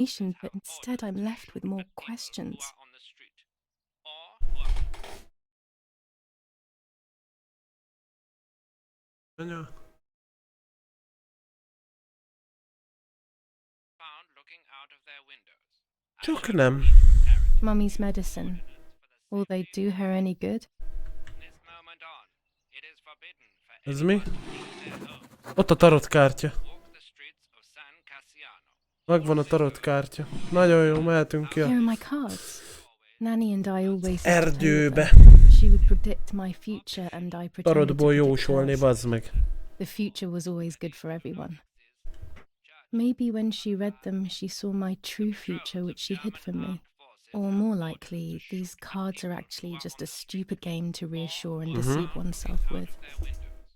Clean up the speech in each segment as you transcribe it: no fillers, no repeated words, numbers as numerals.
But instead I'm left with more questions. Anya. Csak nem. Mummy's medicine. Will they do her any good? Ez mi? Ott a tarotkártya. Megvan a tarotkártya. Nagyon jó, mehetünk ki Here are a my cards. Nanny and I always erdőbe. She would predict my future and I pretended to Tarotból predict jósolni, hers. bazd meg. The future was always good for everyone. Maybe when she read them, she saw my true future, which she hid from me. Or more likely, these cards are actually just a stupid game to reassure and deceive oneself with.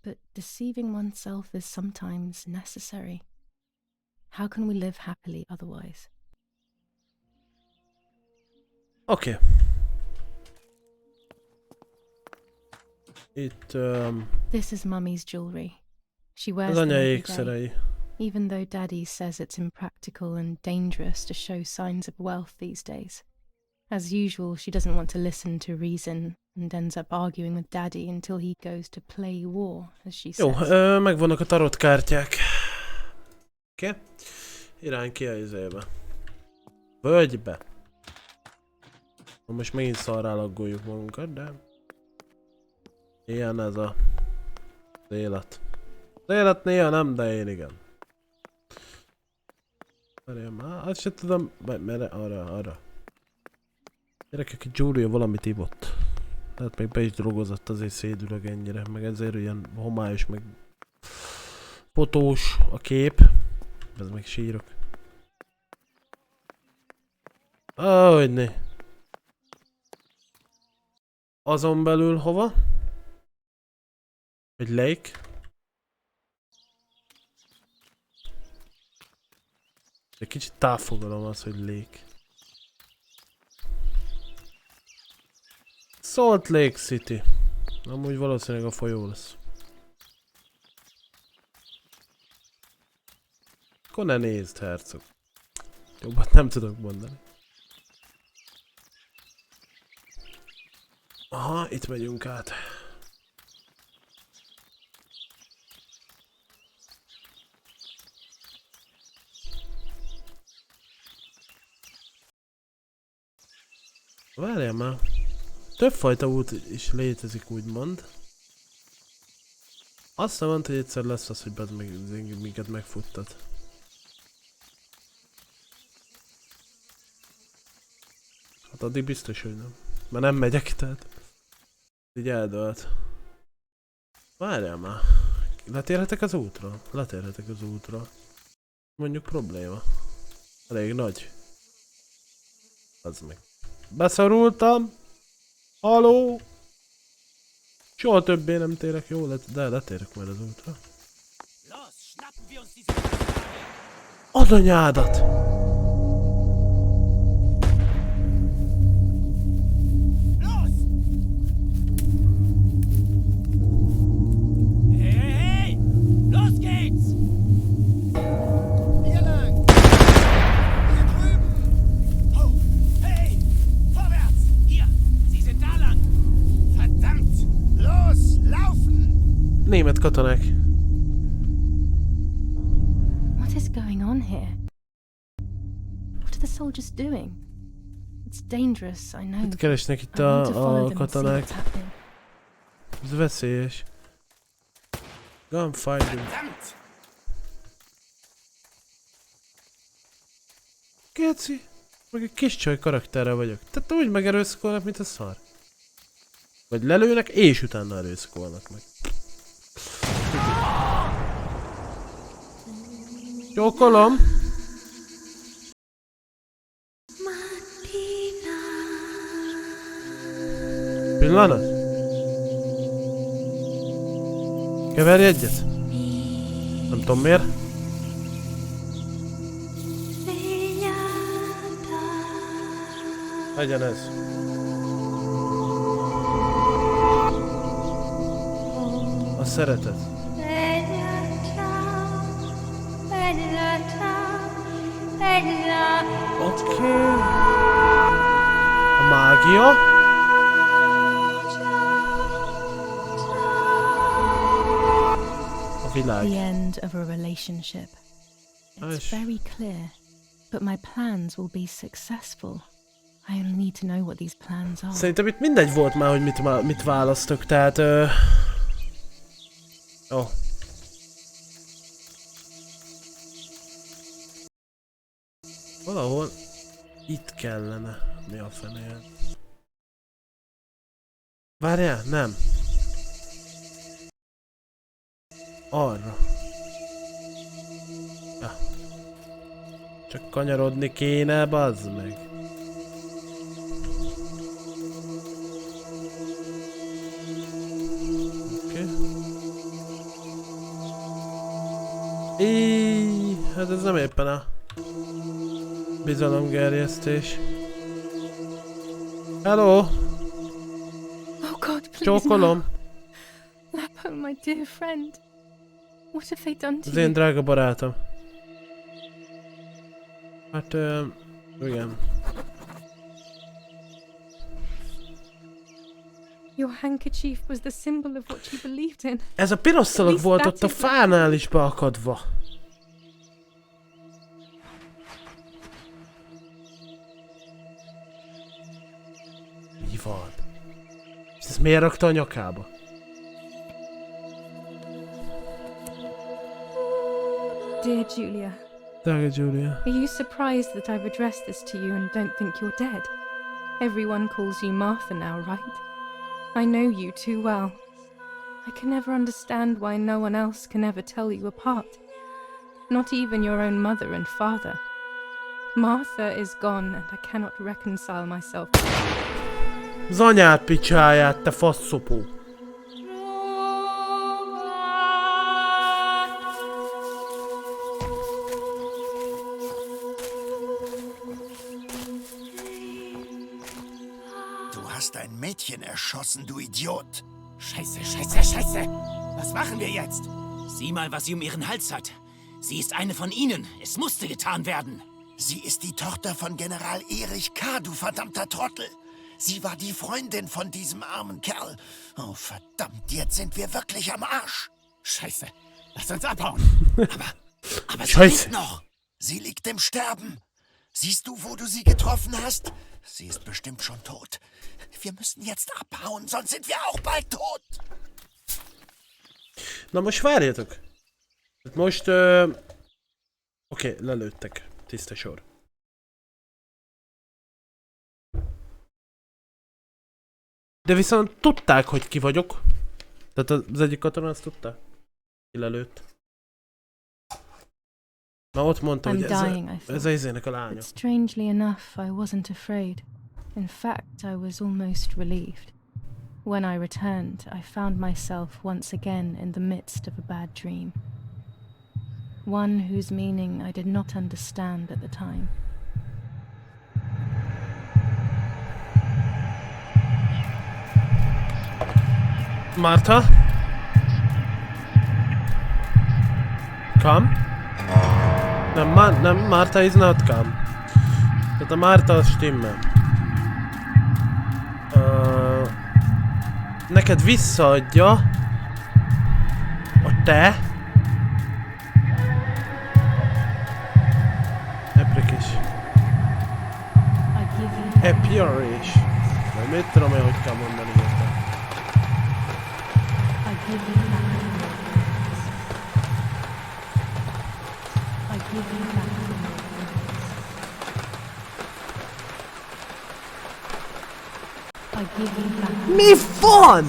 But deceiving oneself is sometimes necessary. How can we live happily otherwise? Oké. Itt This is Mummy's jewelry. She wears az them anya every day. ékszerei. Even though Daddy says it's impractical and dangerous to show signs of wealth these days. As usual, she doesn't want to listen to reason and ends up arguing with Daddy until he goes to play war, as she Jó, says. megvannak a tarotkártyák. Oké. Irány ki a izébe. Völgybe. Most megint szarrá laggoljuk magunkat, de... Ilyen ez az élet. Az élet néha nem, de én igen. Várjál már, azt sem tudom... Merre? Arra. Gyerekek, itt Júlia valamit ivott. Tehát még be is drogozott, azért szédülök ennyire. Meg ezért ilyen homályos, meg... Fotós a kép. Ez meg sírok. Hogyne. Azon belül hova? Egy lake. Egy kicsit távfogalom az, hogy lake. Salt Lake City. Amúgy valószínűleg a folyó lesz. Akkor ne nézd, hercog. Jobbat nem tudok mondani. Aha, itt megyünk át. Várjál már. Többfajta út is létezik, úgymond. Azt mondta, hogy egyszer lesz az, hogy minket megfuttat. Hát addig biztos, hogy nem. Mert nem megyek, tehát... Így eldölt. Várjál már. Letérhetek az útra? Letérhetek az útra. Mondjuk probléma. Elég nagy. Az meg. Beszorultam! Haló! Soha többé nem térek, jó? De letérek majd az útra. Add anyádat! Német katonák. What is going on here? What are the soldiers doing? It's dangerous, I know. Mit keresnek itt I want to follow a them and see katonák? what's happening. Ez veszélyes. Gunfighting. Geci, meg egy kis csaj karakterrel vagyok. Tehát úgy megerőszakolnak, mint a szar. Vagy lelőnek, és utána erőszakolnak meg. Csókolom! Pillanat! Keverj egyet? Nem tudom miért. Legyen ez. A szeretet. Oké. A mágia. A világ. The end of a relationship. It's very clear, but my plans will be successful. I only need to know what these plans are. Szerintem itt mindegy volt már, hogy mit választok, tehát... Oh. Valahol itt kellene. Mi a fenél? Várjál, nem. Arra. Ja. Csak kanyarodni kéne, bazd meg. Oké. Hát ez nem éppen a bizalomgerjesztés. Hello! Oh God, please Csókolom! no. Lapo, my dear friend. What have they done to Az én you? drága barátom. Hát, igen. Your handkerchief was the symbol of what you believed in. Ez a piros szalag volt ott a fánál is beakadva. Mi van? És ezt miért rakta a nyakába? Dear Julia, Drága Julia. are you surprised that I've addressed this to you and don't think you're dead? Everyone calls you Martha now, right? I know you too well. I can never understand why no one else can ever tell you apart. Not even your own mother and father. Martha is gone and I cannot reconcile myself. Az anyád picsáját, te faszopó. Du hast ein Mädchen erschossen, du Idiot. Scheiße, scheiße, scheiße. Was machen wir jetzt? Sieh mal, was sie um ihren Hals hat. Sie ist eine von ihnen. Es musste getan werden. Sie ist die Tochter von General Erich K., du verdammter Trottel. Sie war die Freundin von diesem armen Kerl. Oh, verdammt, jetzt sind wir wirklich am Arsch. Scheiße. Lass uns abhauen. aber sie Scheiße. lebt noch. Sie liegt im Sterben. Siehst du, wo du sie getroffen hast? Sie ist bestimmt schon tot. Wir müssen jetzt abhauen, sonst sind wir auch bald tot. Na most várjatok. Most, oké, lelőttek. Tiszta sor. De viszont tudták, hogy ki vagyok. Tehát az egyik katona azt tudta. Ki lelőtt. Na ott mondta, hogy ez a izének a lánya. But strangely enough, I wasn't afraid. In fact, I was almost relieved. When I returned, I found myself once again in the midst of a bad dream. One whose meaning I did not understand at the time. Martha? Come? Nem, Martha is not come. Tehát a Martha az stimmel. Neked visszaadja a te appearance. Vagy mit tudom én, hogy kell mondani érte. Mi van?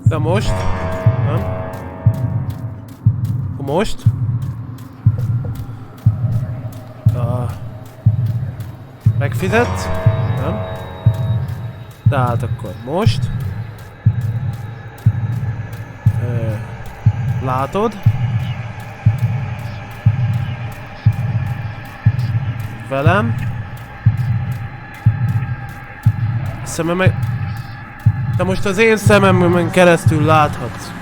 De most? Nem? Akkor most? Megfizet? Nem? Tehát akkor most? Látod? Velem? Szemem meg... Te most az én szememben keresztül láthatsz.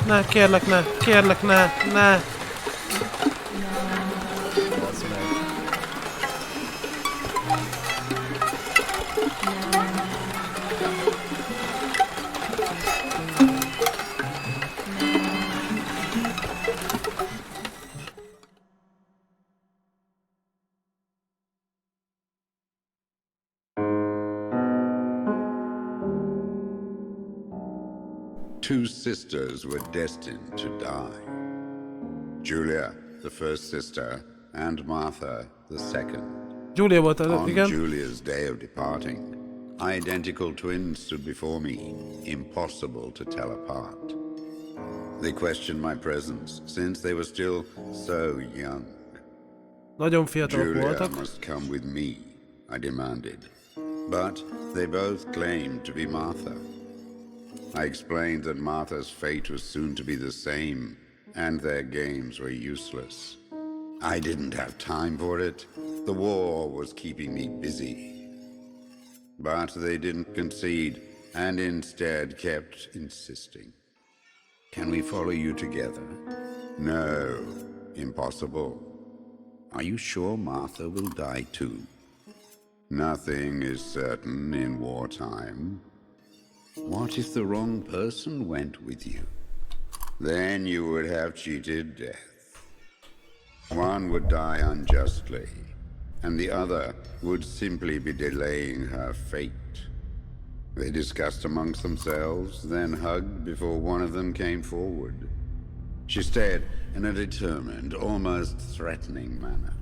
Ne, kérlek, ne. Az meg. Two sisters were destined to die. Julia, the first sister, and Martha, the second. Julia volt az, On igen. Julia's day of departing, identical twins stood before me, impossible to tell apart. They questioned my presence, since they were still so young. Nagyon fiatalok Julia voltak. must come with me, I demanded. But they both claimed to be Martha. I explained that Martha's fate was soon to be the same, and their games were useless. I didn't have time for it. The war was keeping me busy. But they didn't concede, and instead kept insisting. Can we follow you together? No, impossible. Are you sure Martha will die too? Nothing is certain in wartime. What if the wrong person went with you? Then you would have cheated death. One would die unjustly, and the other would simply be delaying her fate. They discussed amongst themselves, then hugged before one of them came forward. She stared in a determined, almost threatening manner.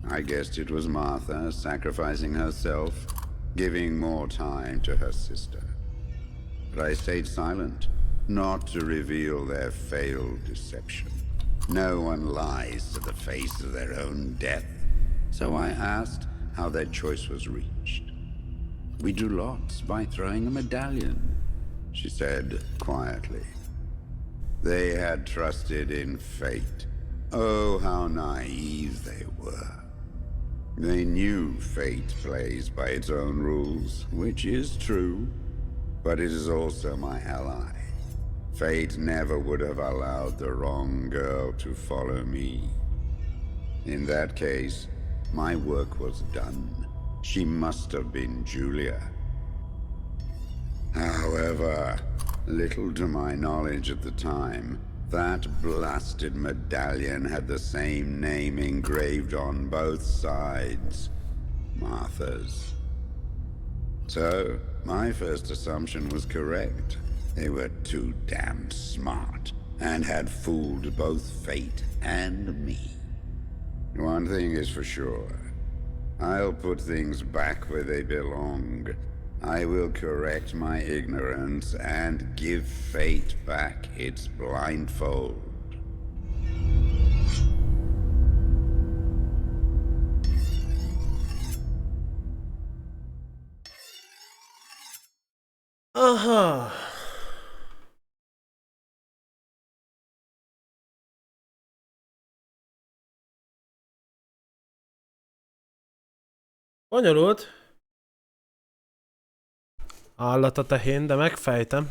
I guessed it was Martha sacrificing herself, giving more time to her sister. But I stayed silent, not to reveal their failed deception. No one lies to the face of their own death, so I asked how their choice was reached. We drew lots by throwing a medallion, she said quietly. They had trusted in fate. Oh, how naive they were. They knew fate plays by its own rules, which is true, but it is also my ally. Fate never would have allowed the wrong girl to follow me. In that case, my work was done. She must have been Julia. However, little to my knowledge at the time, that blasted medallion had the same name engraved on both sides. Martha's. So, my first assumption was correct. They were too damn smart, and had fooled both fate and me. One thing is for sure. I'll put things back where they belong. I will correct my ignorance and give fate back its blindfold. Aha. Bonyolult. Állat a tehén, de megfejtem.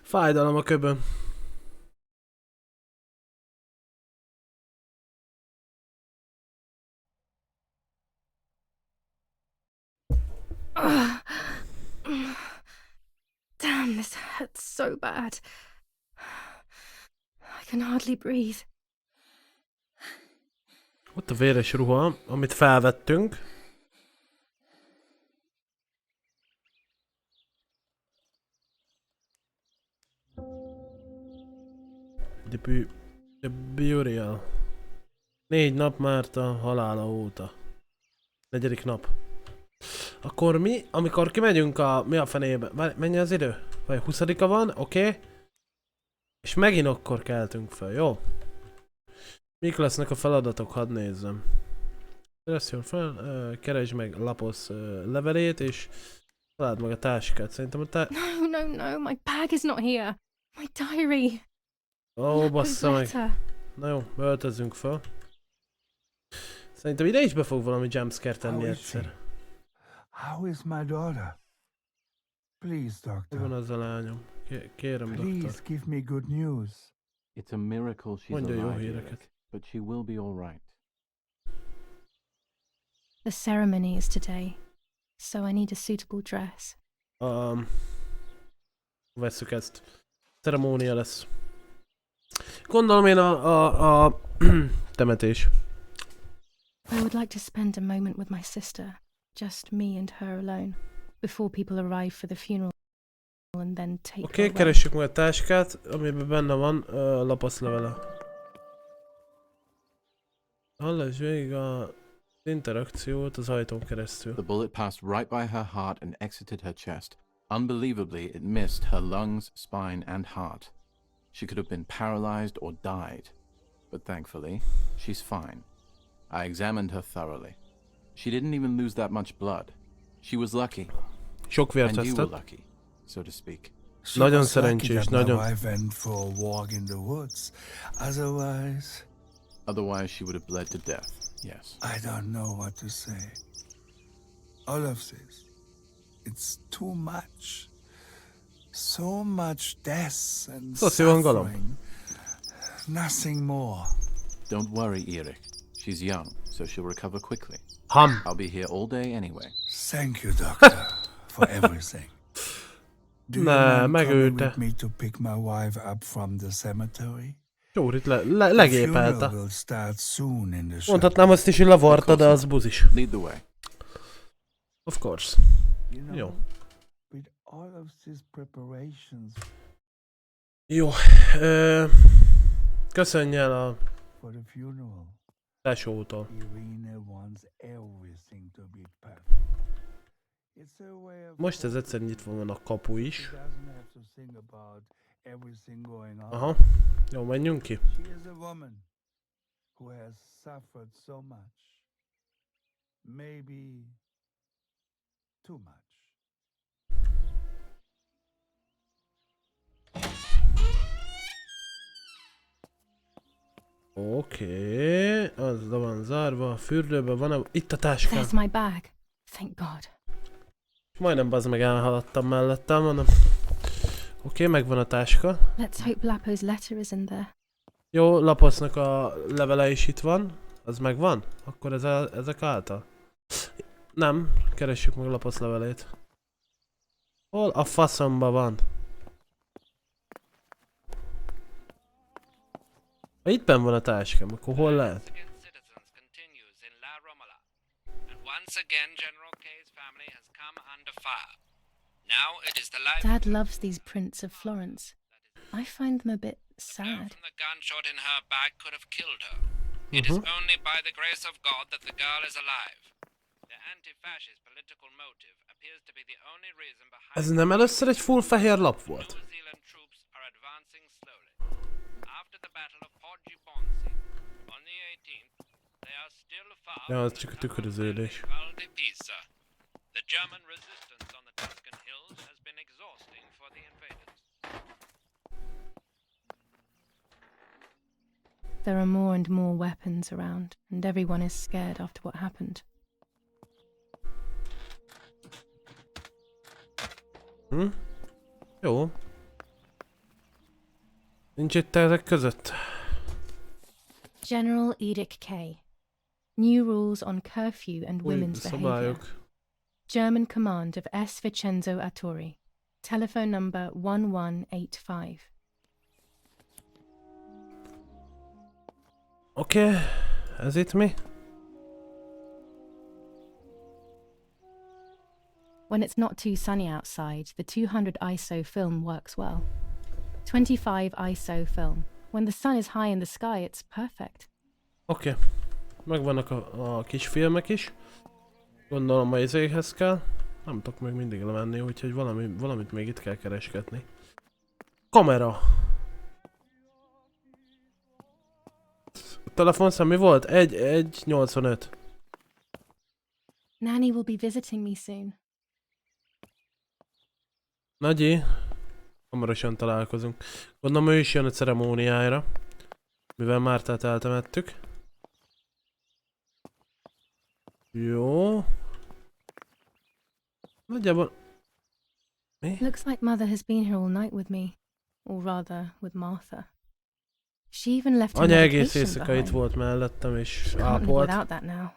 Fájdalom a köbön. Damn, this hurts so bad. I can hardly breathe. Ott a véres ruha, amit felvettünk. The Burial. 4 nap Márta halála óta. 4. nap. Akkor mi, amikor kimegyünk mi a fenébe? Mennyi az idő? Vagy 20-a van, oké. És megint akkor keltünk fel, jó? Mik lesznek a feladatok, hadd nézzem. Keresd fel, keresd meg Lapos levelét, és találd meg a táskát. Szerintem a No, my bag is not here. My diary. Ó, bassza meg. Na jó, beöltözzünk fel. Szerintem ide is be fog valami jumpscare tenni egyszer. How is my daughter? Please, doctor. Van az a lányom. Kérem, Please doktor. give me good news. It's a miracle she's Mondja jó alive, híreket. Eric, but she will be all right. The ceremony is today, so I need a suitable dress. Vesszük ezt. Ceremónia lesz. Gondolom én a temetés. I would like to spend a moment with my sister, just me and her alone, before people arrive for the funeral and then take Oké, her away. keressük meg a táskát, amiben benne van Lapos levele. Hallás végig az interakciót az ajtón keresztül. The bullet passed right by her heart and exited her chest. Unbelievably, it missed her lungs, spine, and heart. She could have been paralyzed or died. But thankfully, she's fine. I examined her thoroughly. She didn't even lose that much blood. She was lucky. Sok vért And you were vesztett. lucky, so to speak. She Nagyon was lucky szerencsés, that my nagyon. wife went for a walk in the woods. Otherwise, she would have bled to death, yes. I don't know what to say. All of this, it's too much. So much death and suffering. Nothing more. Don't worry, Eric. She's young, so she'll recover quickly. I'll be here all day anyway. Thank you, doctor, for everything. Do you mind coming with me to pick my wife up from the cemetery? Csórit The funeral legépelte. will start soon in the shop. Mondhatnám azt is, hogy lavarta, de az buzis. Lead the way. Of course. You know, Jó. with all of these preparations Jó. Köszönj el a for the funeral, tesótól. Irene wants everything to be perfect. It's a way of Most ez egyszer nyitva van a kapu she is. doesn't have to think about everything going on. Aha. Jó, menjünk ki. She is a woman who has suffered so much. Maybe too much. Oké. Az le van zárva. A fürdőben van itt a táskám. There's my bag. Thank God. Majdnem bazd meg elhaladtam mellettem, mondom. Oké, megvan a táska. Let's hope Lapo's letter is in there. Jó, Laposnak a levele is itt van. Az megvan? Akkor ezek által? Nem, keressük meg Lapos levelét. Hol a faszomba van? Ha itt benn van a táskám, akkor hol lehet? Dad loves these prints of Florence. I find them a bit sad. The gunshot in her back could have killed her. It is only by the grace of God that the girl is alive. The anti-fascist political motive appears to be the only reason behind. Ez nem először egy full fehér lap volt? New Zealand troops are advancing slowly. After the Battle of Podgyponsi on the 18th, they are still far Ja, az csak a tükröződés. Val di Pisa. The German resistance on the Tuscan hills has been exhausting for the invaders. There are more and more weapons around, and everyone is scared after what happened. Jó. Nincs itt ezek között. General Edict K. New rules on curfew and Új women's behavior. szabályok. German command of S. Vincenzo Attori. Telephone number 1185. Oké, ez itt mi? When it's not too sunny outside, the 200 ISO film works well. 25 ISO film. When the sun is high in the sky, it's perfect. Oké. Megvannak a kis filmek is. Gondolom a izékhez kell. Nem tudok még mindig lemenni, úgyhogy valamit még itt kell keresgetni. Kamera! A telefonszám mi volt? 1.85. Nanny will be visiting me soon. Nagyi, hamarosan találkozunk. Gondolom ő is jön a ceremóniára, mivel Mártát eltemettük. Jó. Nagyjából... Mi? Looks like Mother has been here all night with me. Or rather, with Martha. She even left her Anya egész medication éjszaka itt behind. volt mellettem és Can't live ápolt. without that now.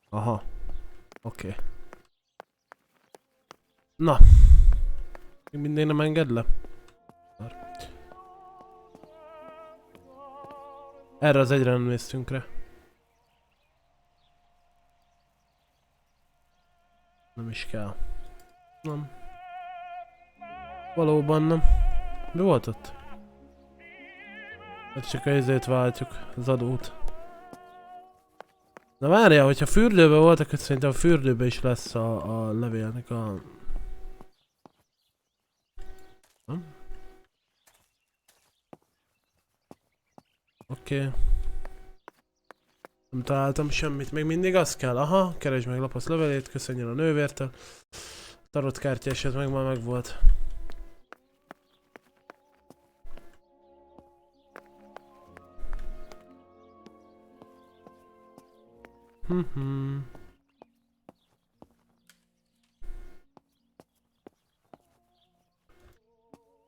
Aha. Oké. Na. Még mindig nem enged le? Erre az egyre nem néztünk rá. Nem is kell. Nem. Valóban nem. Mi volt ott? Hát csak a izét váltjuk, az adót. Na várjál, hogyha fürdőben voltak, akkor szerintem a fürdőben is lesz a levélnek a... Nem? Oké. Nem találtam semmit, még mindig az kell. Aha, keresd meg Lapasz levelét, köszönjön a nővértől. Tarotkártya eset meg már megvolt.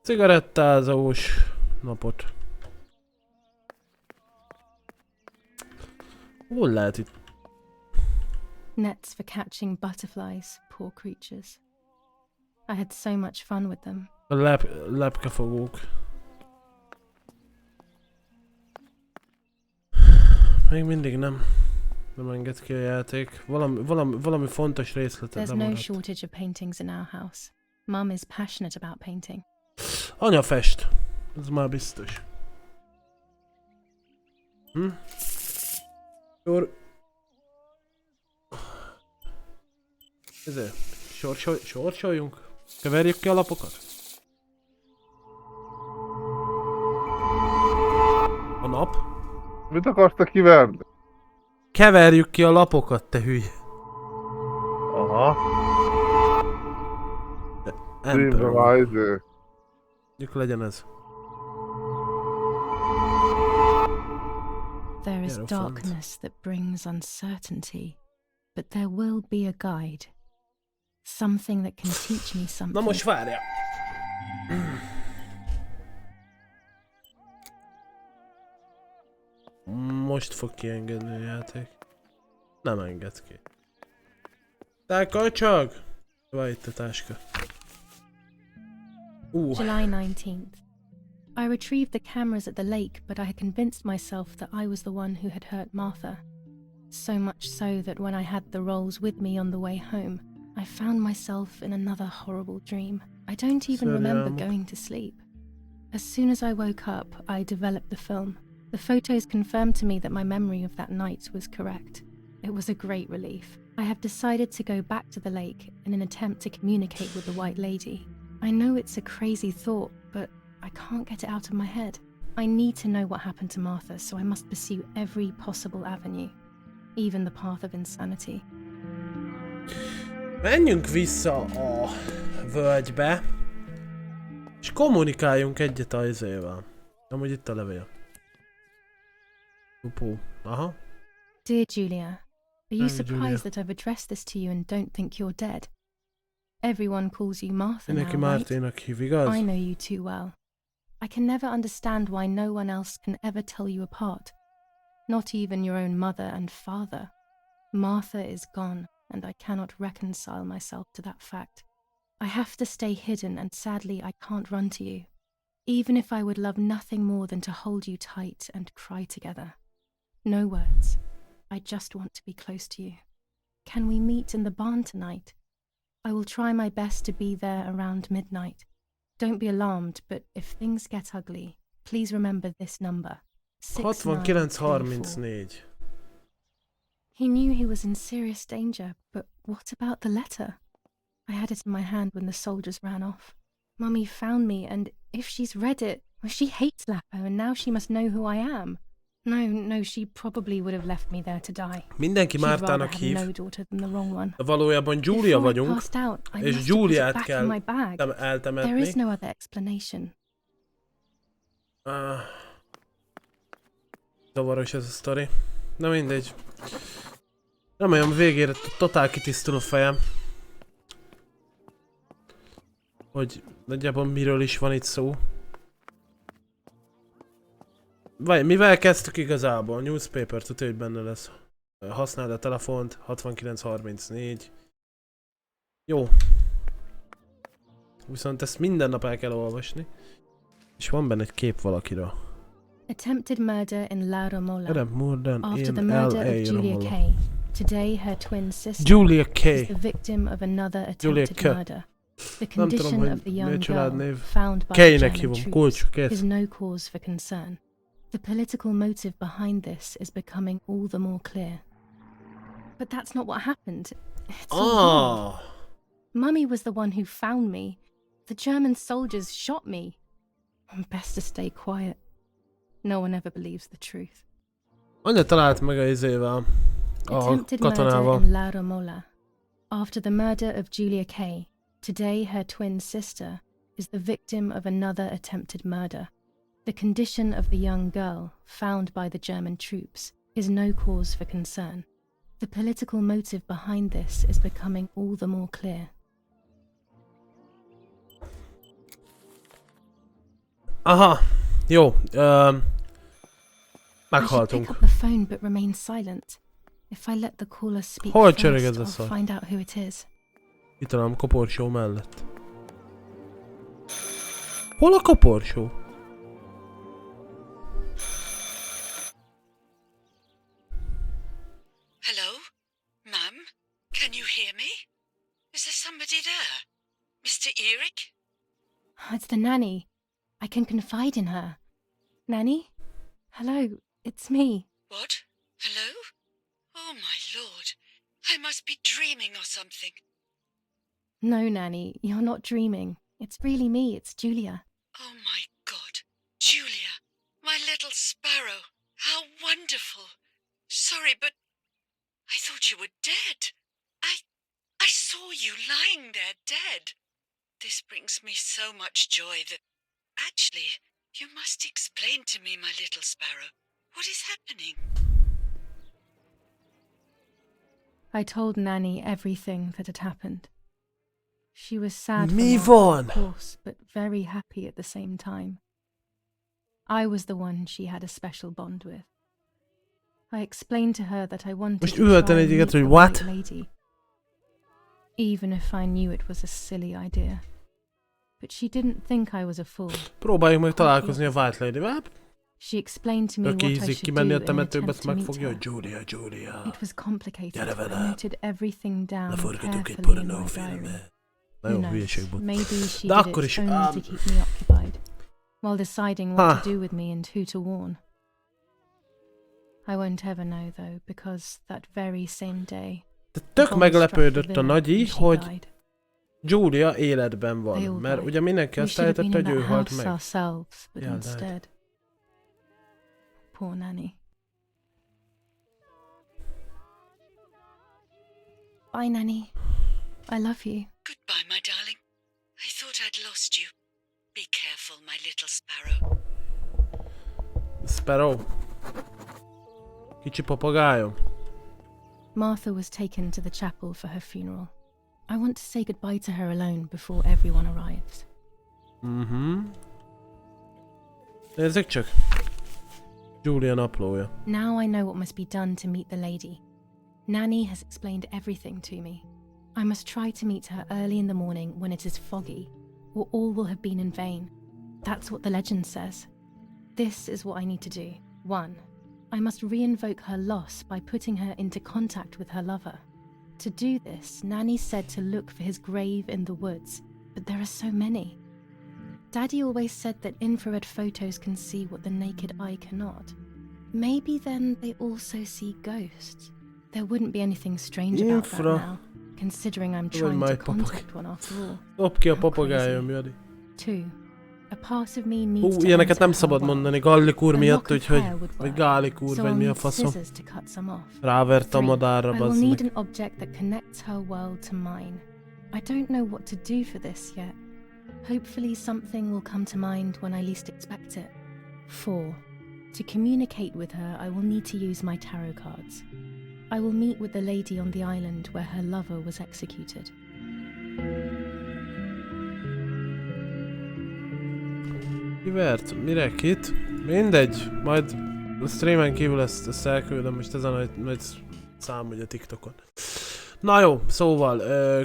Cigarettázós napot. Hol lehet itt? Nets for catching butterflies, poor creatures. I had so much fun with them. A lepkefogók. Még mindig nem enged ki a játék. Valami fontos részletet There's no lemaradt. shortage of paintings in our house. Mum is passionate about painting. Anya fest. Ez már biztos. Ezért sorsoljunk? Keverjük ki a lapokat? A nap? Mit akarsz te kiverni? Keverjük ki a lapokat, te hülye. Aha. Emperor. Már izé. Mondjuk legyen ez. There is Hierophant. darkness that brings uncertainty, but there will be a guide. Something that can teach me Na something. most várjál. Most fog kiengedni a játék. Nem enged ki. Te kacsag! Van itt a táska. July 19th. I retrieved the cameras at the lake, but I had convinced myself that I was the one who had hurt Martha. So much so that when I had the rolls with me on the way home, I found myself in another horrible dream. I don't even remember going to sleep. As soon as I woke up, I developed the film. The photos confirmed to me that my memory of that night was correct. It was a great relief. I have decided to go back to the lake in an attempt to communicate with the White Lady. I know it's a crazy thought, but I can't get it out of my head. I need to know what happened to Martha, so I must pursue every possible avenue, even the path of insanity. Menjünk vissza a völgybe, és kommunikáljunk egyet a izével. Amúgy itt a levél. Upó. Aha. Dear Julia, are you Hi, surprised Julia. that I've addressed this to you and don't think you're dead? Everyone calls you Martha Mindenki now, right? Márténak hív, igaz? I know you too well. I can never understand why no one else can ever tell you apart. Not even your own mother and father. Martha is gone, and I cannot reconcile myself to that fact. I have to stay hidden, and sadly I can't run to you. Even if I would love nothing more than to hold you tight and cry together. No words. I just want to be close to you. Can we meet in the barn tonight? I will try my best to be there around midnight. Don't be alarmed, but if things get ugly, please remember this number. 6934. He knew he was in serious danger, but what about the letter? I had it in my hand when the soldiers ran off. Mummy found me, and if she's read it, well, she hates Lapo, and now she must know who I am. No, she probably would have left me there to die. Mindenki Mártának hív. No daughter than the wrong one. De valójában Julia vagyunk, és Juliát kell eltemetni. There is no other explanation. Zavaros ez a sztori. Na mindegy. Remélem végére totál kitisztul a fejem. Hogy nagyjából miről is van itt szó. Vagy mivel kezdtük igazából? Newspaper, tudja, hogy benne lesz. Használd a telefont, 6934. Jó. Viszont ezt minden nap el kell olvasni. És van benne egy kép valakiről. Attempted murder in La Romola. After the murder of Julia K. Today her twin sister Julia K. is the victim of another attempted murder. The condition of the young girl found by the German troops is no cause for concern. The political motive behind this is becoming all the more clear. But that's not what happened. It's all wrong. Mummy was the one who found me. The German soldiers shot me. Best to stay quiet. No one ever believes the truth. Anya talált meg a izével, a katonával. In La Romola. After the murder of Julia K. Today her twin sister is the victim of another attempted murder. The condition of the young girl, found by the German troops, is no cause for concern. The political motive behind this is becoming all the more clear. Aha, jó. I should pick up the phone but remain silent. If I let the caller speak first, I'll find out who it is. Itt találom koporsó mellett. Hol a koporsó? Hello? Mum? Can you hear me? Is there somebody there? Mr. Eric? It's the nanny. I can confide in her. Nanny? Hello, it's me. What? Hello? Oh my lord. I must be dreaming or something. No, Nanny, you're not dreaming. It's really me, it's Julia. Oh my God. Julia, my little sparrow. How wonderful. Sorry, but I thought you were dead. I saw you lying there dead. This brings me so much joy that... Actually, you must explain to me, my little sparrow. What is happening? I told Nanny everything that had happened. She was sad for Mivon, of course, but very happy at the same time. I was the one she had a special bond with. I explained to her that I wanted to try and meet the right lady, even if I knew it was a silly idea. But she didn't think I was a fool. Próbáljunk meg találkozni a White Lady-vel. She explained to me what I should do in an attempt to meet her. Julia. It was complicated. I noted everything down carefully in my diary. Who knows, maybe she did it only to keep me occupied, while deciding what to do with me and who to warn. I won't ever know though, because that very same day... De tök meglepődött a nagyi, hogy Julia életben van, mert ugye mindenki azt állította, hogy ő halt meg. Instead, poor Nanny. Bye, Nanny. I love you. Goodbye, my darling. I thought I'd lost you. Be careful, my little sparrow. Sparrow. Kicsi papagájom. Martha was taken to the chapel for her funeral. I want to say goodbye to her alone before everyone arrives. Nézzük csak. Julia naplója. Now I know what must be done to meet the lady. Nanny has explained everything to me. I must try to meet her early in the morning when it is foggy, or all will have been in vain. That's what the legend says. This is what I need to do. 1. I must re-invoke her loss by putting her into contact with her lover. To do this, Nanny said to look for his grave in the woods, but there are so many. Daddy always said that infrared photos can see what the naked eye cannot. Maybe then they also see ghosts. There wouldn't be anything strange about that now, considering I'm trying to contact one after all. Dob ki a papagájom, Jani. 2. A part of me needs to Ilyeneket nem enter szabad her mondani world. Gallik úr A miatt, lock of úgyhogy... hair would Vagy work, Gálik úr, so vagy I'll mi a need faszom. scissors to cut some off. Rávert a 3. madárra, I will bazd need meg. an object that connects her world to mine. I don't know what to do for this yet. Hopefully something will come to mind when I least expect it. 4. To communicate with her, I will need to use my tarot cards. I will meet with the lady on the island where her lover was executed. Kivert? Mire? Kit? Mindegy, majd a streamen kívül ezt elküldöm, most ezen majd számolj a TikTokon. Na jó, szóval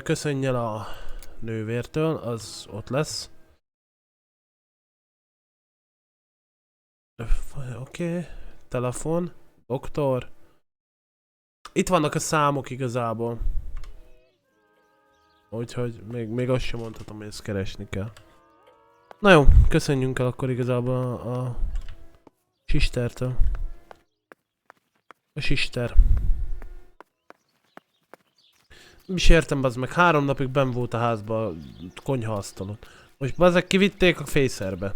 köszönj el a nővértől, az ott lesz. Oké, telefon, doktor. Itt vannak a számok igazából. Úgyhogy még azt sem mondhatom, hogy ezt keresni kell. Na jó, köszönjünk el akkor igazából a sistertől. A sister. Nem is értem, bazd meg, 3 napig benn volt a házba a konyhaasztalon. Most bazzeg kivitték a fészerbe.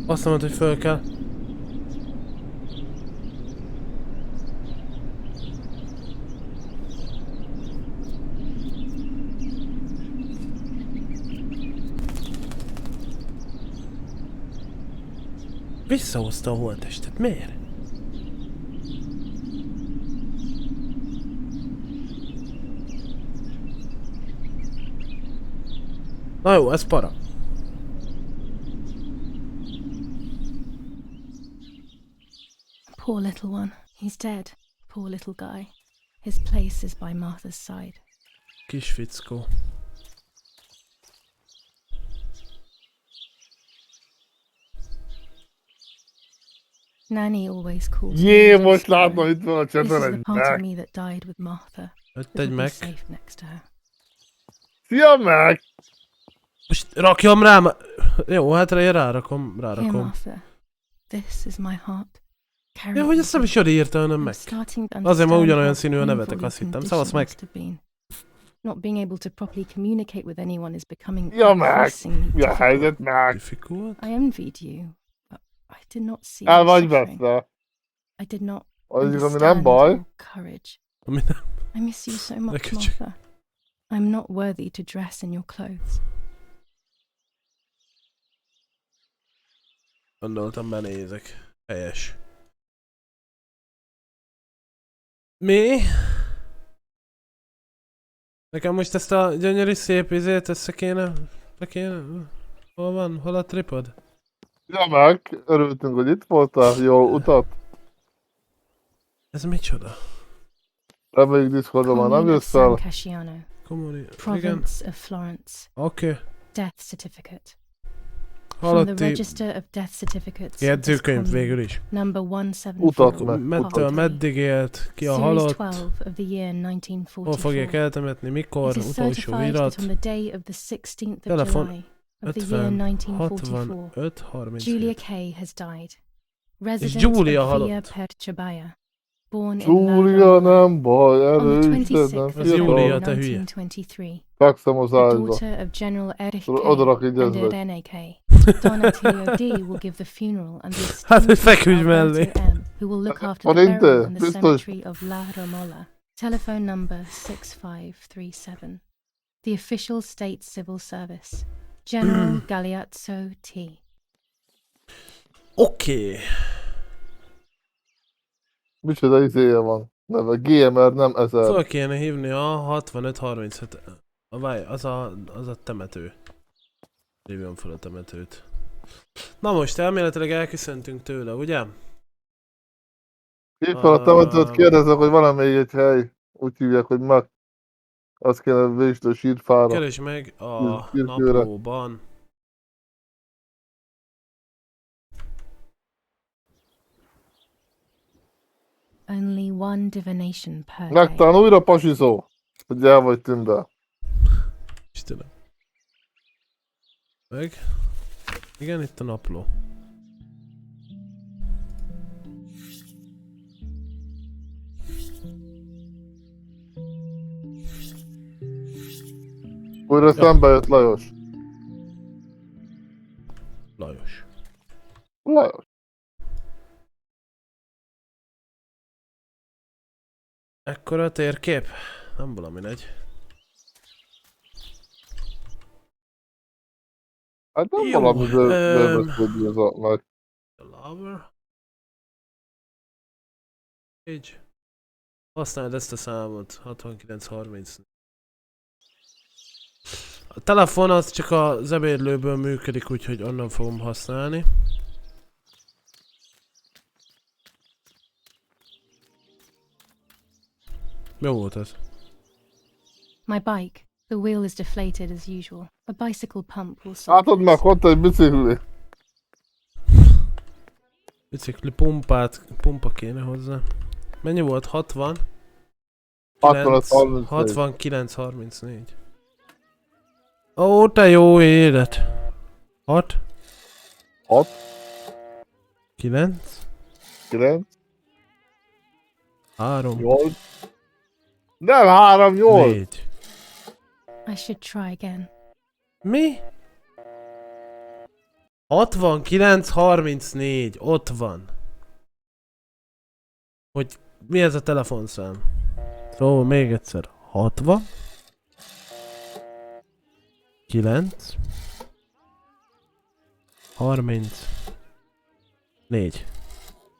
Azt mondod, hogy föl kell. Visszahozta a holttestet, miért? Na jó, ez para. Poor little one. He's dead. Poor little guy. His place is by Martha's side. Kis fickó. Nanny always calls Jé, me most Sparrow. látom itt van a This is cseten the egy part of Mac. me that died with Martha. Öt That egy will be meg. safe next to her. Szia, Mac! Most rakjam rám. Jó, hát rárakom. Here, Martha. This is my heart. Carry Ja, it hogy with ezt nem you. is Jodi írta, hanem I'm meg. starting to Azért ma understand ugyanolyan how színű a painful nevetek, your azt hittem. condition Szavasz meg. must have been. Not being able to properly communicate with anyone is becoming Ja, Mac! increasingly Mi a difficult. helyzet, Mac? Difficult? I envied you, but I did not see El your vagy suffering. veszve. I did not Az ami nem understand baj. your courage. Ami nem. I miss you so much, Neked csak. Martha. I'm not worthy to dress in your clothes. Gondoltam, benézek. Helyes. Mi? Nekem most ezt a gyönyörű szép izét össze kéne... Hol van? Hol a tripod? Ja, Mac, örültünk, hogy itt voltál. Jól utat. Ez micsoda? Reméljük Discordra már nem Commune of jössz el. San Casciano, Igen. province of Florence. Oké. Death certificate. From the Halotti Register of Death Certificates. of this jegyzőkönyv commune, végül is. Number Utat 174. meg. Mettől meddig élt? Ki a Series halott? 12 of the year Hol 1944. fogják eltemetni? Mikor? It is Utolsó certified that virat? on the day of the 16th of Telefon July of the year 50, 1944, 65, 30. Julia Kay has died. Resident Julia of Via halott. Perchabaya, born in Júlia, Lalor nem baj, on the erősíted, 26th nem of Az Júlia, fiatal. te hülye. 1923, Fekszem az the ágyba. daughter of General Erich Oda Kay rak így and ezzel. Irene Kay. Don Attilio D. will give the funeral and the Hát, hogy esteemed feküdj mellé. Alberto M., who will look after the Forinte, burial in the biztos. cemetery of La Romola. Telephone number 6537. The official state civil service. General Galeazzo T. Oké. Micsoda izéje van. Neve GMR, nem 1000. Föl kéne hívni a 65-37. Az a temető. Hívjam fel a temetőt. Na most elméletileg elköszöntünk tőle, ugye? Hívd fel a temetőt, kérdezek, hogy van-e még egy hely. Úgy hívják, hogy meg. Azt kéne vésd a sírfára. Keresd meg a Sírkőre. naplóban Only one divination per day. Megtalán újra pasizó, hogy el vagy tűnve. Istenem. Meg. Igen, itt a napló. Újra szembe jött Lajos. Lajos. Lajos. Ekkora a térkép? Nem valami nagy. Hát nem Jó, valami bővösködni ez a nagy. Lover. Így. Használd ezt a számot. 6930. A telefon az csak az ebédlőből működik, úgyhogy onnan fogom használni. Jó volt ez. My bike. The wheel is deflated as usual. A bicycle pump will solve Látod meg, ott egy bicikli. Bicikli pumpa kéne hozzá. Mennyi volt? 60? 69-34. Ó, te jó élet! 6? 6? 9? 9? 3? 8? Nem 3, 8! 4. I should try again. Mi? 69-34. Ott van. Hogy mi ez a telefonszám? Szóval még egyszer. 60 9 34.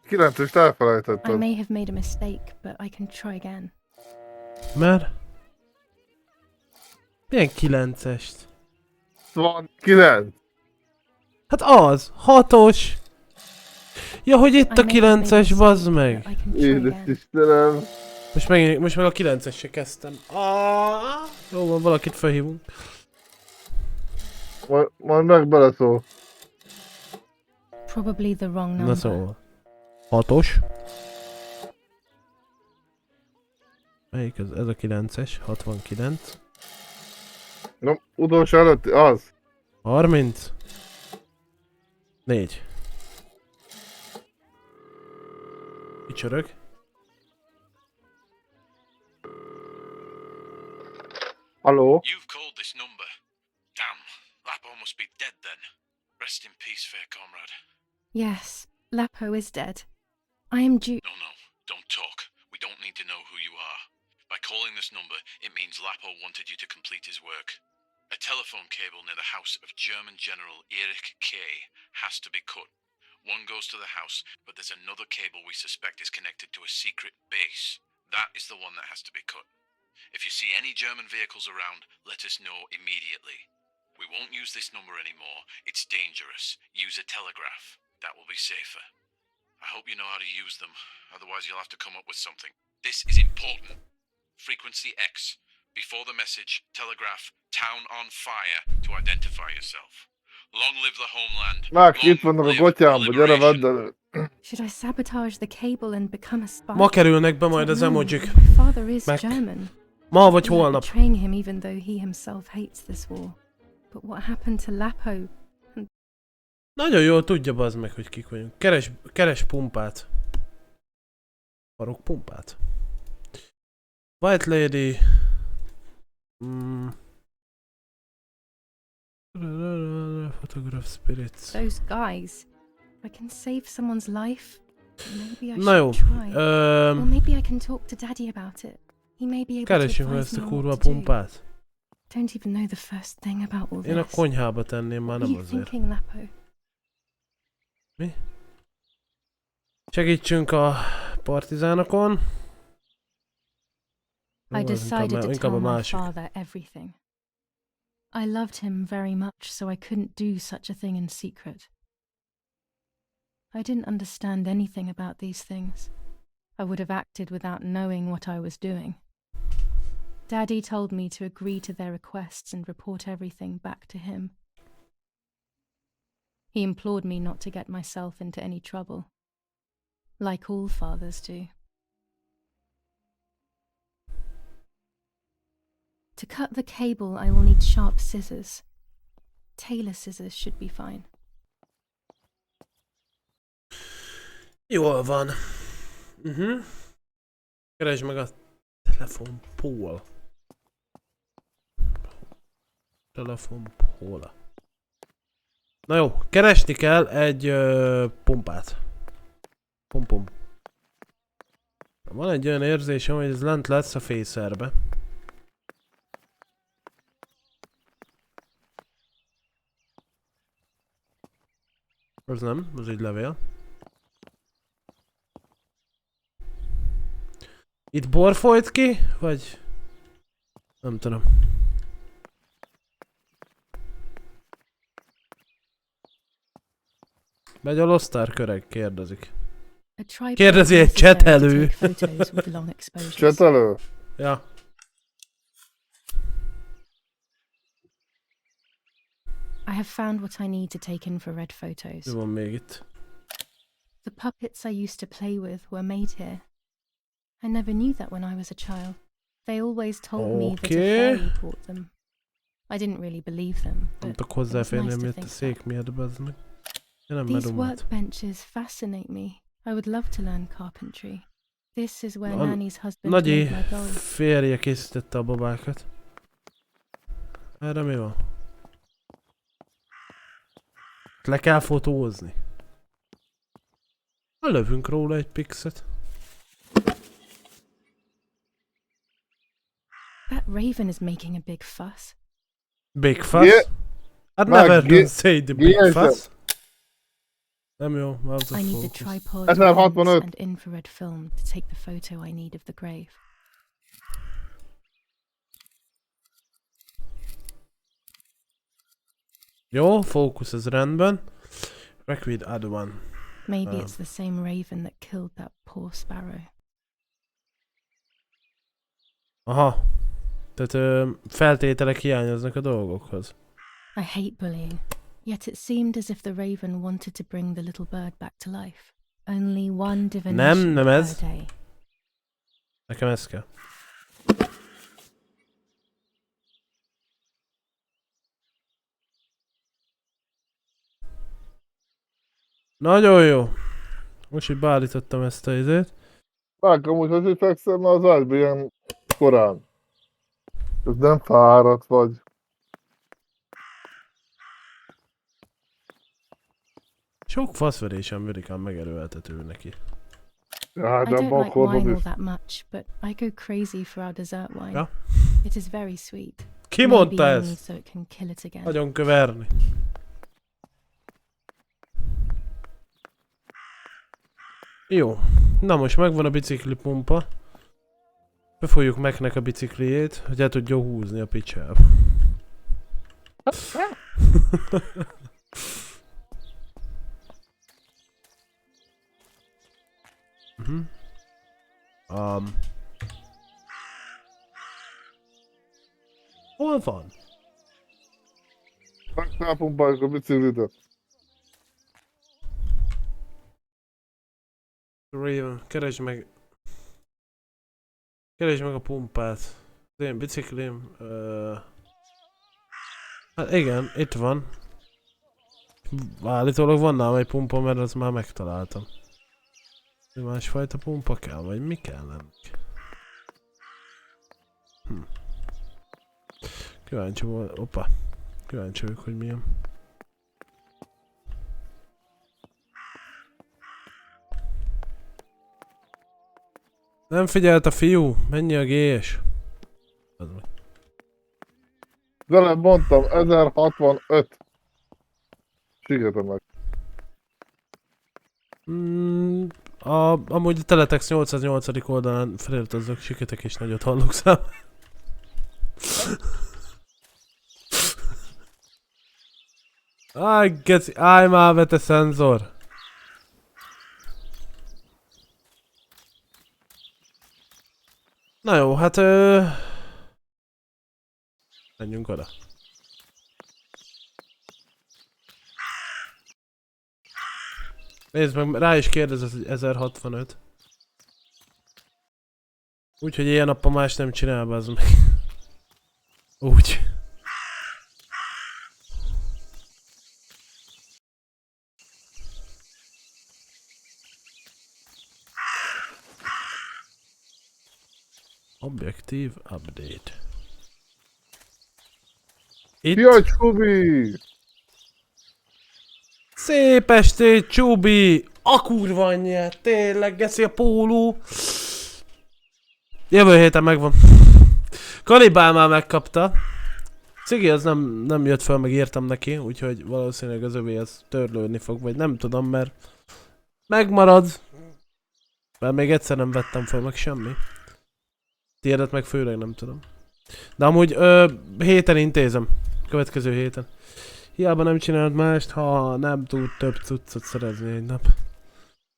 9-est I elfelejtettem. may have made a mistake, but I can try again. Mert? Milyen 9-est? Van 9. Hát az! 6-os! Ja, hogy itt a 9-es, bazd meg! Édes Istenem. Most meg a 9-esre kezdtem. Jó van, valakit felhívunk. Majd meg beleszól. Probably the wrong number. Na szóval. 6-os. Melyik ez? Ez a 9-es. 69. No, utolsó előtti, az. 30. 4. Kicsörög. Halló? You've called this number. Damn, Lapo must be dead then. Rest in peace, fair comrade. Yes, Lapo is dead. I am due. No, don't talk. We don't need to know who you are. By calling this number, it means Lapo wanted you to complete his work. A telephone cable near the house of German General Erich K. has to be cut. One goes to the house, but there's another cable we suspect is connected to a secret base. That is the one that has to be cut. If you see any German vehicles around, let us know immediately. We won't use this number anymore. It's dangerous. Use a telegraph. That will be safer. I hope you know how to use them. Otherwise you'll have to come up with something. This is important. Frequency X. Before the message, telegraph, town on fire to identify yourself. Long live the homeland. Mák, itt vannak a gotyámba, gyere vedd elő. Should I sabotage the cable and become a spy? Ma kerülnek be majd az emojik. My father is Meg. German. Ma vagy I'm not holnap. betraying him even though he himself hates this war. But what happened to Lapo? Nagyon jól tudja bazd meg, hogy kik vagyunk. Keres pumpát. Farok pumpát. White Lady. Photograph spirits. Those guys. If I can save someone's life, maybe I Na jó. should try. Or maybe I can talk to Daddy about it. He may be able to Keresünk advise ezt me a on kurva what to do. pumpát. Don't even know the first thing about all Én a this. konyhába tenném, már What nem are you azért. thinking, Lapo? Mi? Segítsünk a partizánokon. I decided to inkább tell a my másik. father everything. I loved him very much, so I couldn't do such a thing in secret. I didn't understand anything about these things. I would have acted without knowing what I was doing. Daddy told me to agree to their requests and report everything back to him. He implored me not to get myself into any trouble, like all fathers do. To cut the cable, I will need sharp scissors. Tailor scissors should be fine. Jól van. Keresd meg a telefon Paul. Telefon Paul. Na jó, keresni kell egy pompát. Pom. Van egy olyan érzésem, hogy ez lent lesz a fészerbe. Az nem, az egy levél. Itt bor folyt ki? Vagy... Nem tudom. Megy a losztárköreg, kérdezik. Kérdezi egy csetelő. Csetelő? Ja. I have found what I need to take infrared photos. Mi van még itt? The puppets I used to play with were made here. I never knew that when I was a child. They always told me that a fairy bought them. I didn't really believe them, but it was nice to think that. These workbenches fascinate me. I would love to learn carpentry. This is where Nanny's husband made my gold. Férje készítette a babákat. Erre mi van? Le kell fotózni. Lövünk róla egy pixet. That raven is making a big fuss. Big fuss? Yeah. I'd never say the big fuss. Nem jó, I need the tripod and infrared film to take the photo I need of the grave. Jó, fókusz ez rendben. Requid other one. Maybe it's the same raven that killed that poor sparrow. Aha. Tehát feltételek hiányoznak a dolgokhoz. I hate bullying. Yet it seemed as if the raven wanted to bring the little bird back to life. Only one divination nem ez. per day. Nekem ez kell. Nagyon jó. Most így beállítottam ezt a izét. Vágom, hogy azért fekszem az ágyba ilyen korán. Ez nem fáradt vagy. Sok faszverésem virikán megerőltető neki. Ja, I don't like wine all that much, but I go crazy for our dessert wine. Ja. It is very sweet. Ki mondta ezt? So it can kill it again. Nagyon köverni. Jó. Na most megvan a biciklipumpa. Befolyjuk Macnek a bicikliét, hogy el tudja húzni a picsába. Hol van? Megtápumpáljuk a biciklitet. Raven, keresd meg a pumpát. Az én biciklim. Hát igen, itt van. Állítólag van nálam egy pumpa, mert azt már megtaláltam. Másfajta pumpa kell, vagy mi kell lenni? Kíváncsi volt. Opa. Kíváncsi vagyok, hogy milyen. Nem figyelt a fiú, mennyi a G-es? De nem mondtam, 1065. Sikertem meg. Amúgy a Teletext 808. oldalán feliratozok, siketek és nagyot hallok szám. Áj, geci, állj már be, te szenzor! Na jó, hát menjünk oda. Nézd meg, rá is kérdezett, hogy 1065. Úgyhogy ilyen nappal más nem csinál, bazd meg. Úgy. Objektív update. Itt. Jaj, Csubi! Szép estét, Csubi! A kurva anyját, tényleg, geszi a póló. Jövő héten megvan. Kanibál már megkapta. Szigi az nem jött fel, meg írtam neki, úgyhogy valószínűleg az övé az törlődni fog, vagy nem tudom, mert megmarad. Mert még egyszer nem vettem fel, meg semmi. Tiédet meg főleg nem tudom. De amúgy héten intézem. Következő héten. Hiába nem csinált mást, ha nem tud több cuccot szerezni egy nap.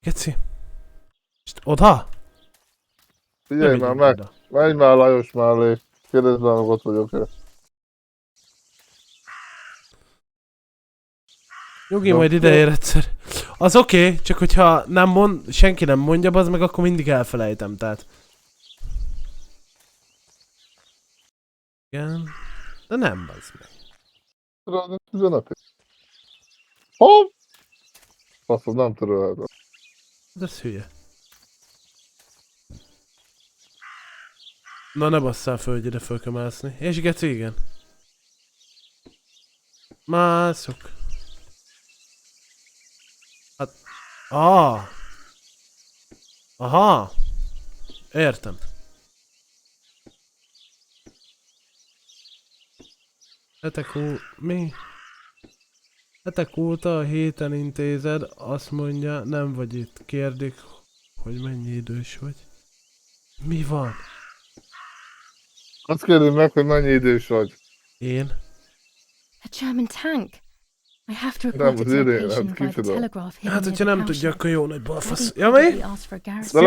Geci. Oda? Figyelj már meg! Menj már Lajos mellé. Kérdezd már, hogy ott vagyok-e. Nyugi, majd ideér egyszer. Az oké, csak hogyha senki nem mondja, az meg akkor mindig elfelejtem, tehát. Igen. De nem bazd meg. Tudod, 15. Hopp! Faszom, nem törölhetem. Ez hülye. Na ne basszál föl, hogy ide föl kell mászni. És geci, igen. Mászok. Hát... Aha! Értem. Mi? Hetek óta a héten intézed, azt mondja, nem vagy itt. Kérdik, hogy mennyi idős vagy. Mi van? Azt kérdezik meg, hogy mennyi idős vagy. Én? A German tank. I have to report it to a patient by the telegraph here. Hát, hogyha nem tudja, akkor jó nagy balfasz. Ja, mi? De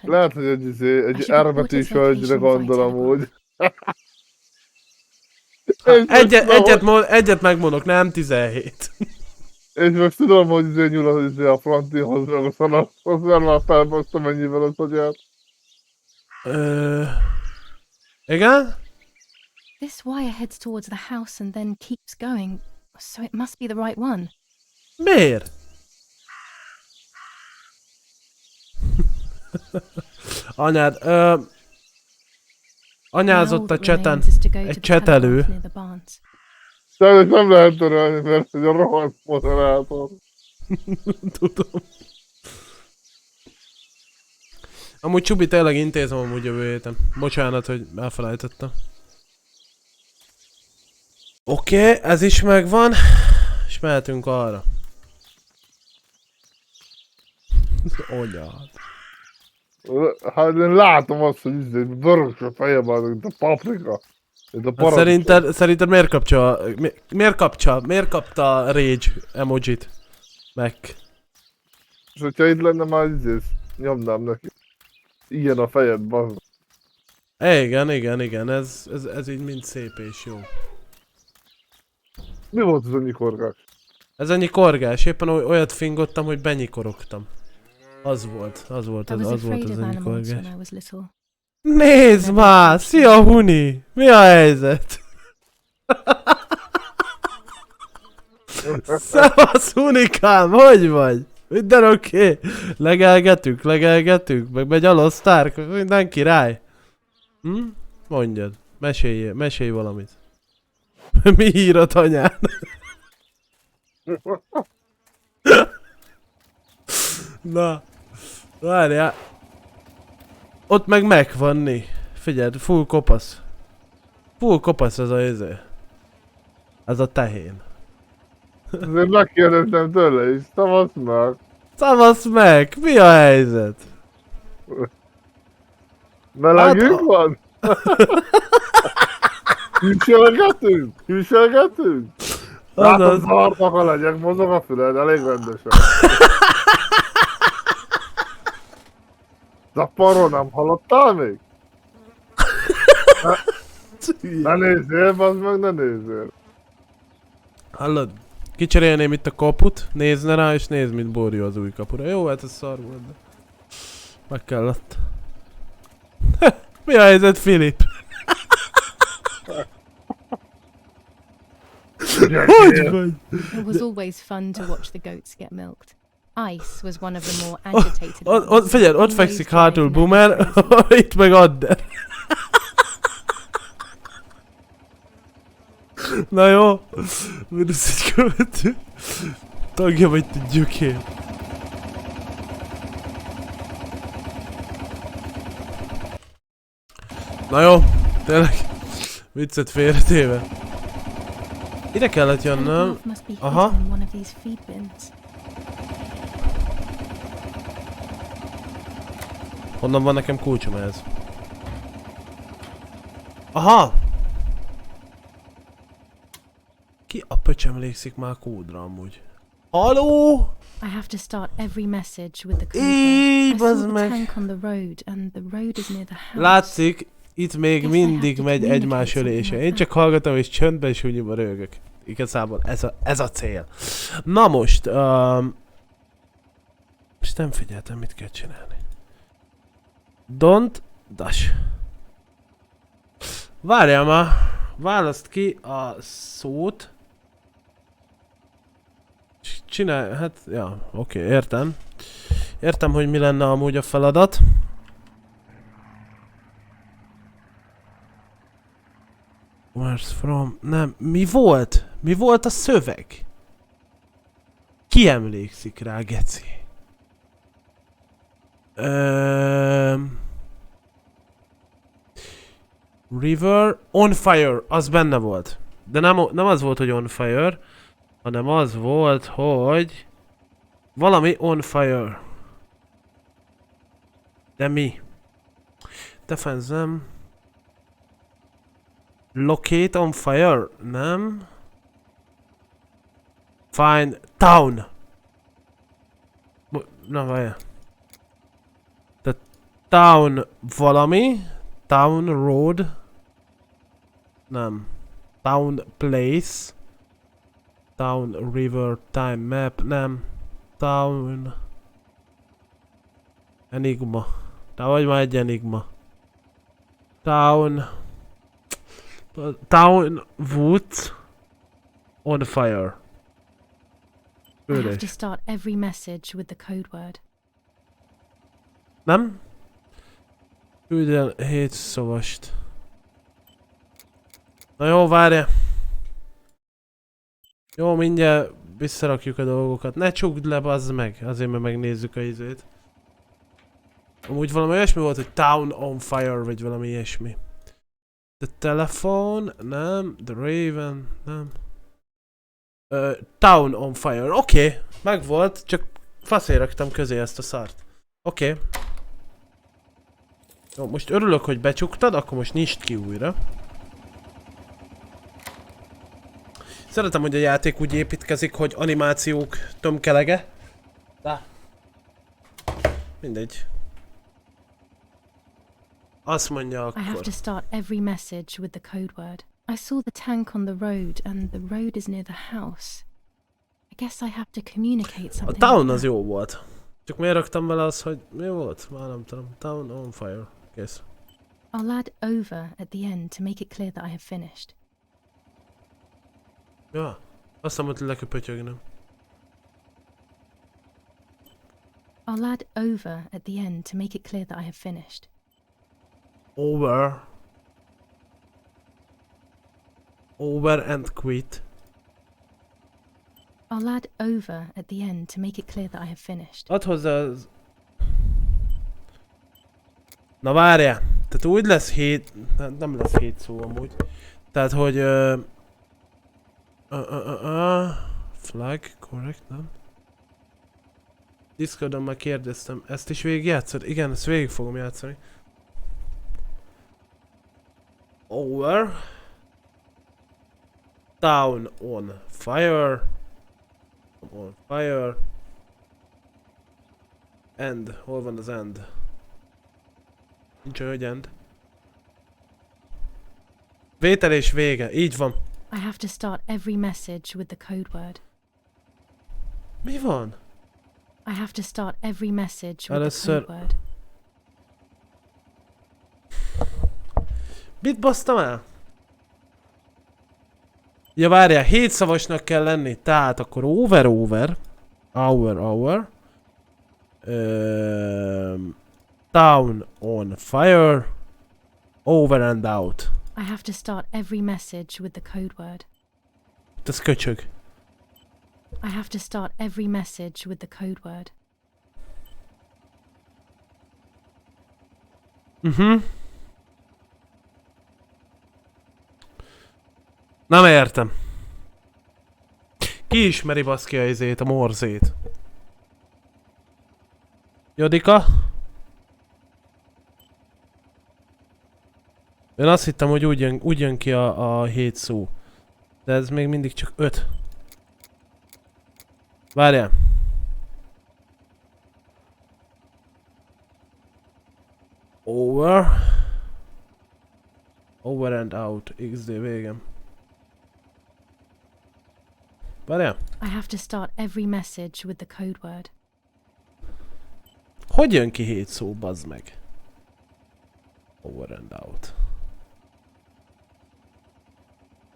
lehet, hogy egy R-betűs hölgyre gondol amúgy. Egyet megmondok, nem 17. És most tudom, hogy nyúl a francihoz, meg a szanaszhoz, mert már felbasztam mennyivel az agyát. Igen? This wire heads towards the house and then keeps going, so it must be the right one. Miért? Anyád, anyázott a cseten. Egy csetelő. Sajnos nem lehet törölni, mert egy a rohadt moderátor. Tudom. Amúgy Csubi, tényleg intézem amúgy jövő héten. Bocsánat, hogy elfelejtettem. Oké, ez is megvan. És mehetünk arra. Anyád. Hát én látom azt, hogy vörös a fejemben, mint a paprika. Hát szerinted miért kapta a rage emojit? Meg. És hogyha itt lenne már nyomnám neki. Ilyen a fejed, bazd. Igen, ez így mind szép és jó. Mi volt az annyi korgás? Ez annyi korgás, éppen olyat fingottam, hogy benyikorogtam. Az volt az annyi korgás. Nézd már! Szia Huni! Mi a helyzet? Szevasz Hunikám! Hogy vagy? Minden oké? Legelgetünk? Meg megy alosztárk? Minden király? Mondjad. Mesélj valamit. Mi hírat anyád? Na. Várjál. Ott meg megvanni. Figyeld, full kopasz. Full kopasz ez a izé. Ez a tehén. Azért megkérdeztem tőle is, szavasz meg. Szavasz meg! Mi a helyzet? Melegünk van? Hűsölgetünk? Látod, szartak a legyek, mozog a füled, elég rendesen. Zapparról nem hallottál még? Ne nézzél, bazd meg, ne nézzél. Hallod? Kicserélném itt a kaput, nézne rá és nézd, mint borjú az új kapura. Jó, hát ez szar volt, de... meg kellett. Mi a helyzet, Filip? Hogy vagy? It was always fun to watch the goats get milked. Ice was one of the more agitated Ott, figyelj, ott fekszik hátul Boomer, itt meg Adder. Na jó, minusz egy követő. Tagja vagy te gyökér. Na jó, tényleg, viccet félretéve. Ide kellett jönnöm. Aha. Honnan van nekem kulcsom ez? Aha! Ki a pöcs emlékszik már kódra amúgy? Haló? I have to start every message with the code Így, word. I saw bazd the meg. tank on the road and the road is near the house. Látszik, itt még mindig megy egymás ölése. Én csak hallgatom és csöndben és úgyiban rögök. Igazából ez a cél. Na most, most nem figyeltem, mit kell csinálni. Don't dash. Várjál már, választ ki a szót. Csinálj, hát, ja, oké, értem. Értem, hogy mi lenne amúgy a feladat. Where's from? Nem, mi volt? Mi volt a szöveg? Ki emlékszik rá, geci? River on fire, az benne volt. De nem az volt, hogy on fire, hanem az volt, hogy valami on fire. De mi? Defense. Locate on fire? Nem. Find town. Na várjál. The town valami. Town road. Nem. Town place. Town river time map. Nem. Town. Enigma. Te vagy már egy enigma. Town. Town woods on fire. I have to start every message with the code word. Nem? Küldj el 7 szavast. Na jó, várja. Jó, mindjárt visszarakjuk a dolgokat. Ne csukd le, bazd meg. Azért, mert megnézzük a izét. Amúgy valami olyasmi volt, hogy Town on Fire, vagy valami ilyesmi. The telephone, nem. The Raven, nem. Town on Fire, oké. Megvolt, csak faszért raktam közé ezt a szart. Oké. Jó, most örülök, hogy becsuktad, akkor most nyisd ki újra. Szeretem, hogy a játék úgy építkezik, hogy animációk tömkelege. De. Mindegy. Azt mondja akkor. I have to start every message with the code word. I saw the tank on the road and the road is near the house. I guess I have to communicate something. A town az jó volt. Csak miért raktam vele az, hogy mi volt? Már nem tudom. Town on fire. Kész. I'll add over at the end to make it clear that I have finished. Ja. Azt hiszem, hogy leköpötyögnem. I'll add over at the end to make it clear that I have finished. Over. Over and quit. I'll add over at the end to make it clear that I have finished. Add hozzá az... Na várjál! Tehát úgy lesz 7... Nem lesz 7 szó amúgy. Tehát, hogy... Flag, correct, nem? Discordon már kérdeztem. Ezt is végigjátszod? Igen, ezt végig fogom játszani. Over. Down on fire. On fire. End. Hol van az end? Nincs olyan, hogy end. Vétel és vége. Így van. I have to start every message with the code word. Mi van? I have to start every message with Először... the code word. Mit basztam el? Ja, várjál, 7 szavasnak kell lenni, tehát akkor over, hour, town on fire, over and out. I have to start every message with the code word. Ez köcsög. I have to start every message with the code word. Nem értem. Ki ismeri baszki a izét, a morzét? Jodika? Én azt hittem, hogy úgy jön ki a 7 szó. De ez még mindig csak 5. Várjál. Over. Over and out. XD végem. Várjál. I have to start every message with the code word. Hogy jön ki 7 szó, bazd meg? Over and out.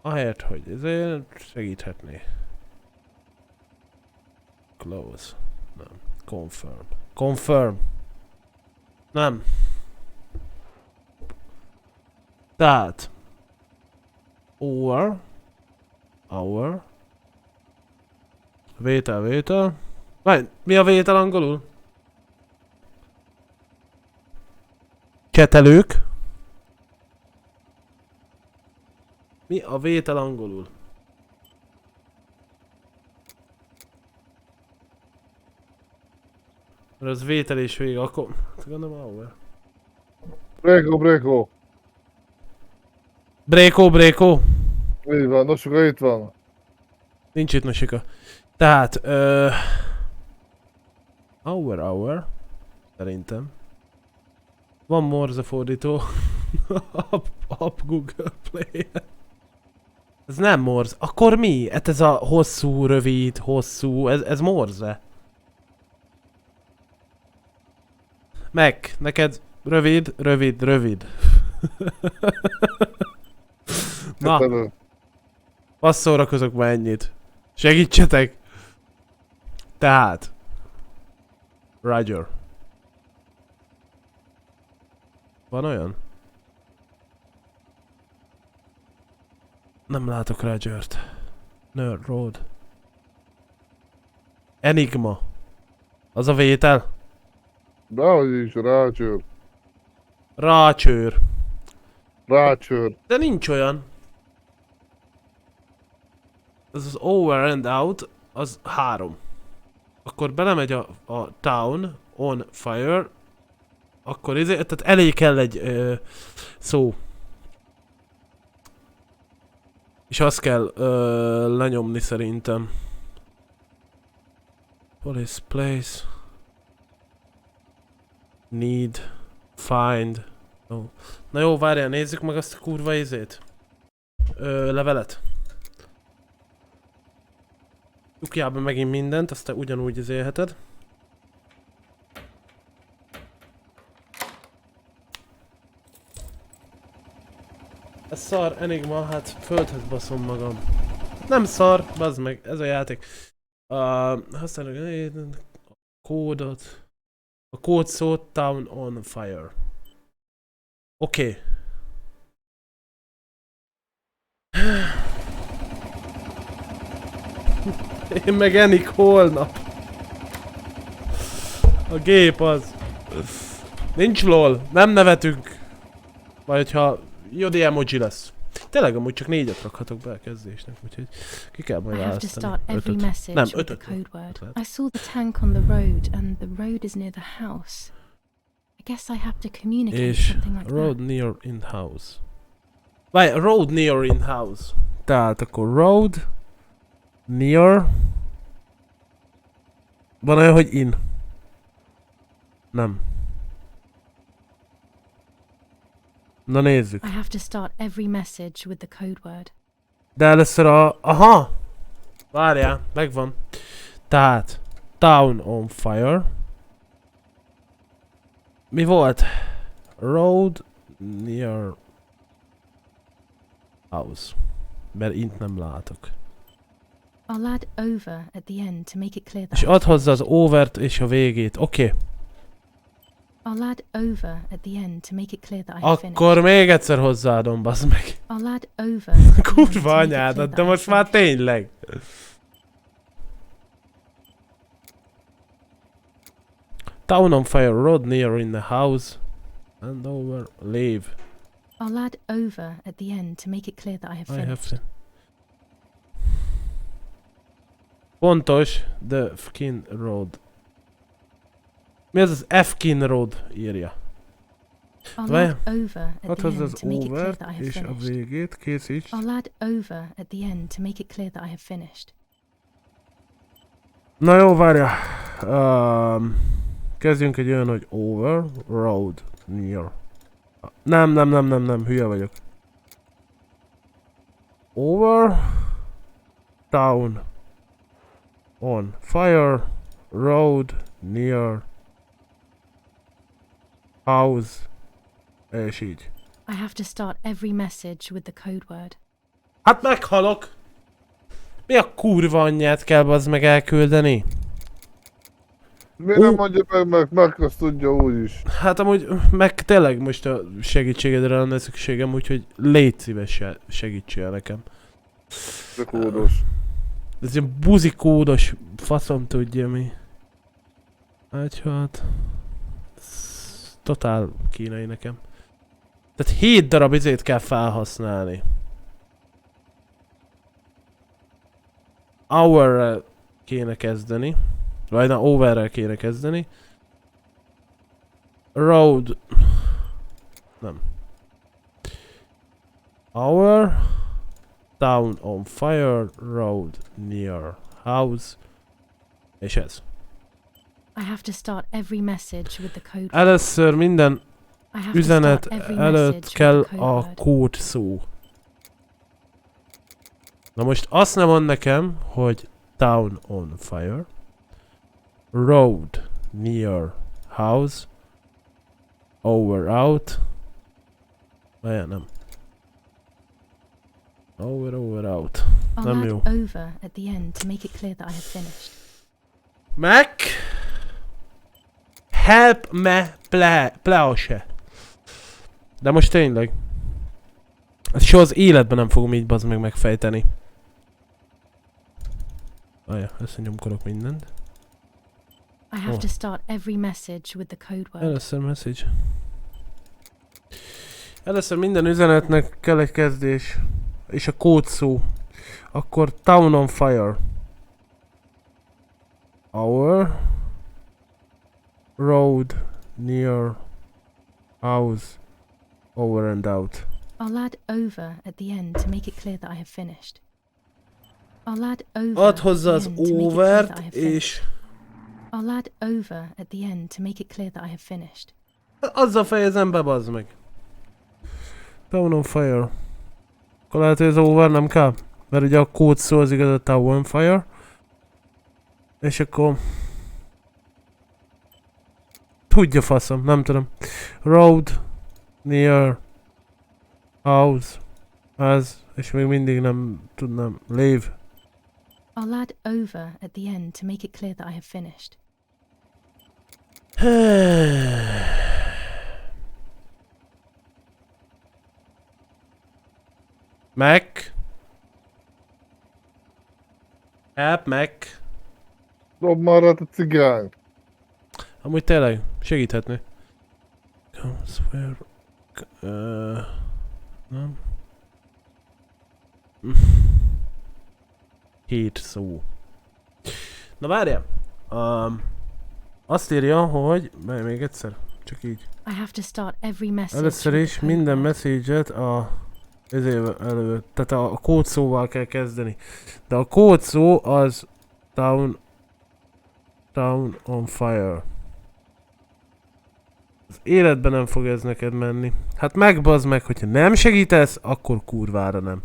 Ahelyett, hogy ezért segíthetné. Close. Nem. Confirm. Confirm. Nem. Tehát. Over. Hour. Vétel. Várj, mi a vétel angolul? Csetelők. Mi a vétel angolul? Mert az vétel és vége, akkor... Gondolom, hour. Brékó. Brékó. Így van, Nosika itt van. Nincs itt Nosika. Tehát, hour. Szerintem. Van Morze fordító. App Google Play. Ez nem Morze. Akkor mi? Hát ez a hosszú, rövid, hosszú. Ez Morze. Meg, neked rövid. Na. Azt szórakozok már ennyit. Segítsetek! Tehát. Roger. Van olyan? Nem látok Rogert. Nerd Road. Enigma. Az a vétel? Dehogy is, rácsőr. Rácsőr. De nincs olyan. Ez az over and out, az 3. Akkor belemegy a town on fire. Akkor tehát elég kell egy szó. És azt kell lenyomni szerintem. Police place. Need. Find. Oh. Na jó, várjál, nézzük meg azt a kurva izét. Levelet. Lyukjába megint mindent, azt te ugyanúgy izélheted. Ez szar, Enigma, hát földhez baszom magam. Nem szar, bazd meg, ez a játék. Használjuk a kódot. A kódszót town on fire. Oké. Én meg Enik holnap. A gép az. Nincs lol, nem nevetünk. Majd ha Jodi emoji lesz. Tényleg amúgy csak 4-et rakhatok be a kezdésnek, úgyhogy ki kell majd választani. 5-öt. Nem, 5-öt. I saw the tank on the road and the road is near the house. I guess I have to communicate és something like road that. near in house. Vagy road near in house. Tehát akkor road near. Van olyan, hogy in. Nem. Na nézzük. I have to start every message with the code word. De először aha! Várjál, megvan. Tehát, town on fire. Mi volt? Road near house. mert int nem látok. I'll add over at the end to make it clear that És add hozzá az overt és a végét, oké. I'll add over at the end to make it clear that I have finished. Akkor még egyszer hozzáadom, bazd meg. I'll add over at the end to Kurva make it clear anyádat, that de I most have már finished. tényleg. Town on fire, road near in the house. And over, leave. I'll add over at the end to make it clear that I have I have finished. Pontos, the Fkin Road. Mi az Fkin Road írja? I'll Várj. add over at Ott the hozzá end az to make it clear overt that I have és a finished. végét, készíts. I'll add over at the end to make it clear that I have finished. Na jó, várja. Kezdjünk egy olyan, hogy over, road, near. Nem, hülye vagyok. Over, town, on, fire, road, near, house, és így. I have to start every message with the code word. Hát meghalok! Mi a kurva anyját kell bazd meg elküldeni? Miért nem mondja meg azt tudja úgyis. Hát amúgy meg tényleg most a segítségedre lenne szükségem, úgyhogy légy szíves, segítsél nekem. De kódos. Ez ilyen buzikódos, faszom tudja mi. Hát... Totál kínai nekem. Tehát 7 darab izét kell felhasználni. Hour-rel kéne kezdeni. Vagy na, overrel kéne kezdeni. Road. Nem. Hour. Town on fire. Road near house. És ez. I have to start every message with the code word. Először minden I have to üzenet start every előtt message kell with the code a word. kódszó. Na most azt nem mond nekem, hogy town on fire, road near house, over out, olyan nem. Over out. I'll Nem add jó. over at the end to make it clear that I have finished. Mac help me please. De most tényleg. Ezt soha az életben nem fogom így bazd meg megfejteni. Ajja, összenyomkodok mindent. I have to start every message with the code word. Először message. Először minden üzenetnek kell egy kezdés. És a kódszó. Akkor town on fire. Our. Road. Near. House. Over and out. I'll add over at the end to make it clear that I have finished. I'll add over Add at hozzá the az end to make it clear overt that I have és... finished. I'll add over at the end to make it clear that I have finished. Azzal fejezem be, bazd meg. Town on fire. Akkor lehet, hogy az over nem kell. Mert ugye a kód szó az igaz a town on fire. És akkor... Tudja faszom, nem tudom. Road. Near. House. Az. És még mindig nem tudnám. Leave. I'll add over at the end to make it clear that I have finished. Mac. Help, Mac. Dob már a cigány. Amúgy tényleg, segíthetné. Comes where... nem. 7 szó. Na várjál. Azt írja, hogy... Még egyszer. Csak így. I have to start every message. Először with is the code minden word. message-et előtt, tehát a kódszóval kell kezdeni. De a kódszó az town on fire. Az életben nem fog ez neked menni. Hát megbazd meg, hogyha nem segítesz, akkor kurvára nem.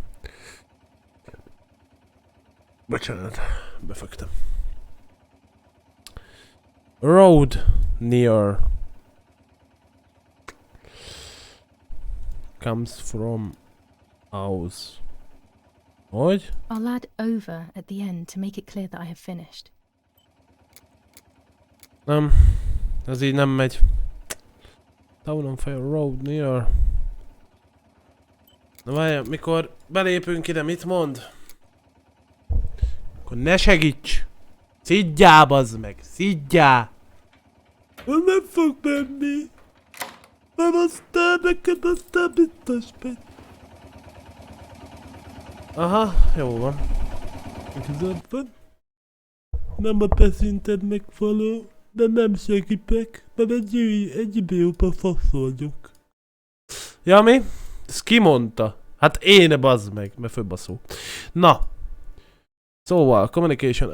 Bocsánat, befögtem. Road near comes from house. Hogy? I'll add over at the end to make it clear that I have finished. Nem. Ez így nem megy. Town on Fire Road near. Na várjál, mikor belépünk ide, mit mond? Akkor ne segíts! Szidjál, bazd meg! Szidjál! Nem fog menni! Nem aztán neked aztán biztos megy. Aha, jó van. Igazad van. Nem a te szinted megvaló, de nem segítek, mert egy idióta fasz vagyok. Ja mi? Ezt ki mondta? Hát én bazd meg, mert főbaszó. Na. Szóval, communication,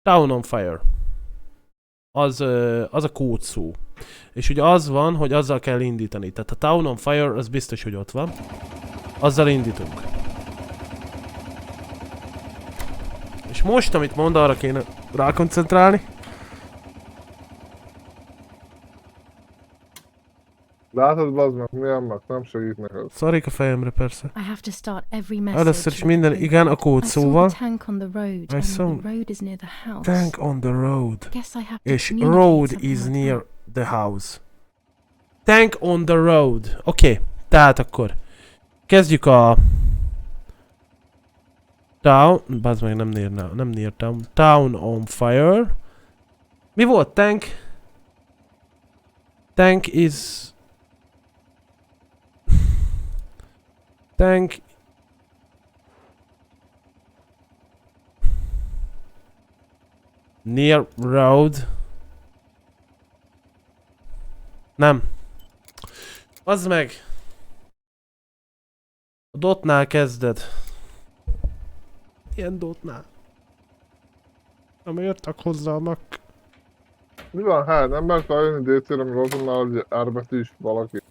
Town on Fire. Az a kódszó. És ugye az van, hogy azzal kell indítani. Tehát a Town on Fire, az biztos, hogy ott van. Azzal indítunk. És most, amit mond, arra kéne rákoncentrálni. Látod, bazd meg, mi annak? Nem segít neked. Szarik a fejemre, persze. I have to start every message. Először is minden, igen, a kódszóval. I saw the tank on the road, and the road is near the house. Tank on the road. Guess I have to És communicate road something is like near that. the house. Tank on the road. Oké, tehát akkor kezdjük a town, bazd meg, nem near town. Town on fire. Mi volt tank? Tank is tank near road. Nem. Az meg. A dotnál kezded. Ilyen dotnál. Nem értek hozzá annak. Mi van, hát nem mert jönni DC-re, mert azonnal, hogy árbetű is valaki.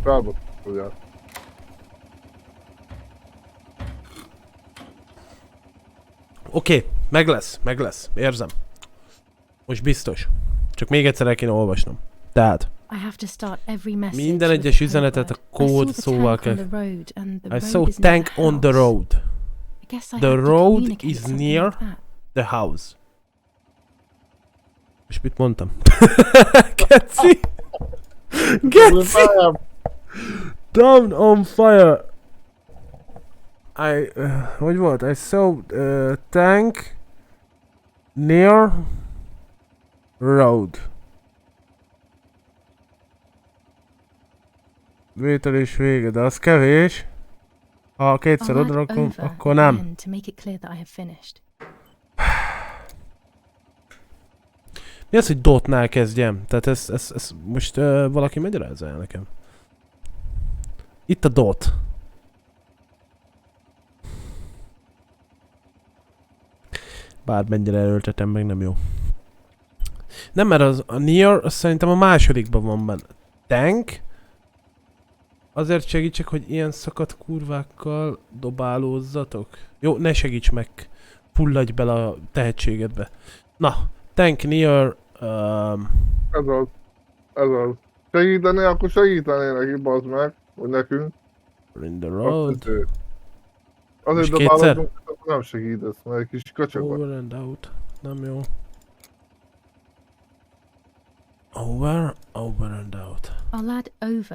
Rábot, ugye. Oké, meg lesz, érzem. Most biztos. Csak még egyszer el kéne olvasnom. Tehát. I have to start every message Minden with egyes a code üzenetet a word. kód szóval kell. I saw I tank on the road. guess I The have to road communicate is something near like that. the house. És mit mondtam? Geci! Geci! Down on fire! Hogy volt? I saw tank near road. Vétel és vége, de az kevés. Ha kétszer I'll add odarakom, over akkor at the nem. end to make it clear that I have finished. Mi az, hogy dotnál kezdjem? Tehát ez most valaki magyarázza el nekem. Itt a dot. Bármennyire erőltetem, meg nem jó. Nem, mert az a near, az szerintem a másodikban van benne. Tank. Azért segítsek, hogy ilyen szakadt kurvákkal dobálózzatok. Jó, ne segíts meg. Fulladj bele a tehetségedbe. Na, tank near... Ez az. Segíteni, akkor segíteni neki, bazd meg. Hogy nekünk. In the road. Azért Most kétszer? dobálózunk, akkor nem segítesz, mert egy kis köcsög vagy. Over and out. Nem jó. Over and out. I'll add over